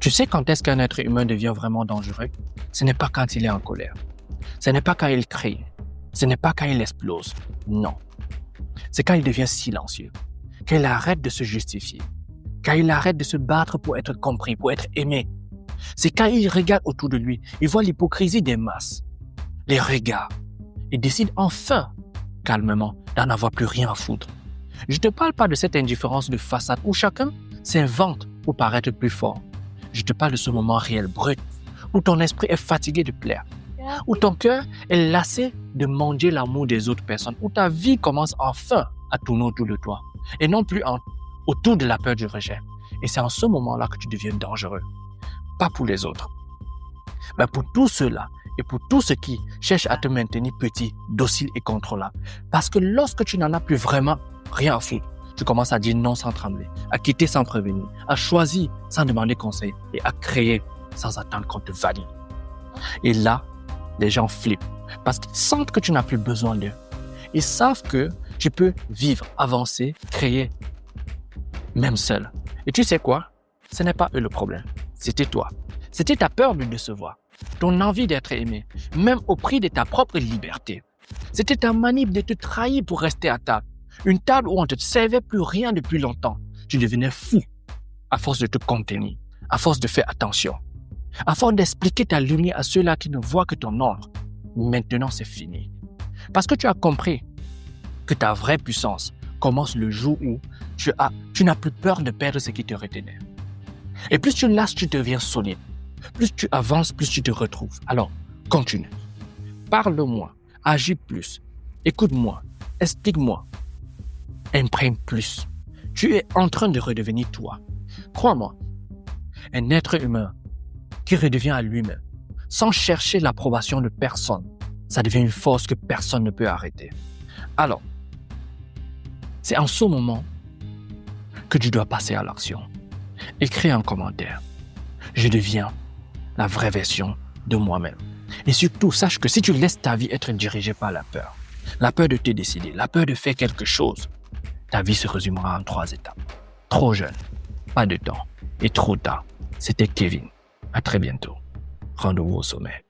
Tu sais quand est-ce qu'un être humain devient vraiment dangereux? Ce n'est pas quand il est en colère. Ce n'est pas quand il crie. Ce n'est pas quand il explose. Non. C'est quand il devient silencieux. Quand il arrête de se justifier. Quand il arrête de se battre pour être compris, pour être aimé. C'est quand il regarde autour de lui, il voit l'hypocrisie des masses, les regards, et décide enfin, calmement, d'en avoir plus rien à foutre. Je ne te parle pas de cette indifférence de façade où chacun s'invente pour paraître plus fort. Je te parle de ce moment réel, brut, où ton esprit est fatigué de plaire, où ton cœur est lassé de manger l'amour des autres personnes, où ta vie commence enfin à tourner autour de toi, et non plus autour de la peur du rejet. Et c'est en ce moment-là que tu deviens dangereux. Pas pour les autres, mais pour tous ceux-là et pour tous ceux qui cherchent à te maintenir petit, docile et contrôlable. Parce que lorsque tu n'en as plus vraiment rien à foutre, tu commences à dire non sans trembler, à quitter sans prévenir, à choisir sans demander conseil et à créer sans attendre qu'on te valide. Et là, les gens flippent parce qu'ils sentent que tu n'as plus besoin d'eux. Ils savent que tu peux vivre, avancer, créer, même seul. Et tu sais quoi? Ce n'est pas eux le problème. C'était toi. C'était ta peur de décevoir, ton envie d'être aimé, même au prix de ta propre liberté. C'était ta manip de te trahir pour rester à table. Une table où on ne te servait plus rien depuis longtemps. Tu devenais fou à force de te contenir, à force de faire attention, à force d'expliquer ta lumière à ceux-là qui ne voient que ton ombre. Maintenant, c'est fini. Parce que tu as compris que ta vraie puissance commence le jour où tu n'as plus peur de perdre ce qui te retenait. Et plus tu lâches, tu deviens solide. Plus tu avances, plus tu te retrouves. Alors, continue. Parle-moi, agis plus, écoute-moi, explique-moi, imprime plus. Tu es en train de redevenir toi. Crois-moi, un être humain qui redevient à lui-même, sans chercher l'approbation de personne, ça devient une force que personne ne peut arrêter. Alors, c'est en ce moment que tu dois passer à l'action. Écris un commentaire. Je deviens la vraie version de moi-même. Et surtout, sache que si tu laisses ta vie être dirigée par la peur de te décider, la peur de faire quelque chose, ta vie se résumera en 3 étapes. Trop jeune, pas de temps et trop tard. C'était Kevin. À très bientôt. Rendez-vous au sommet.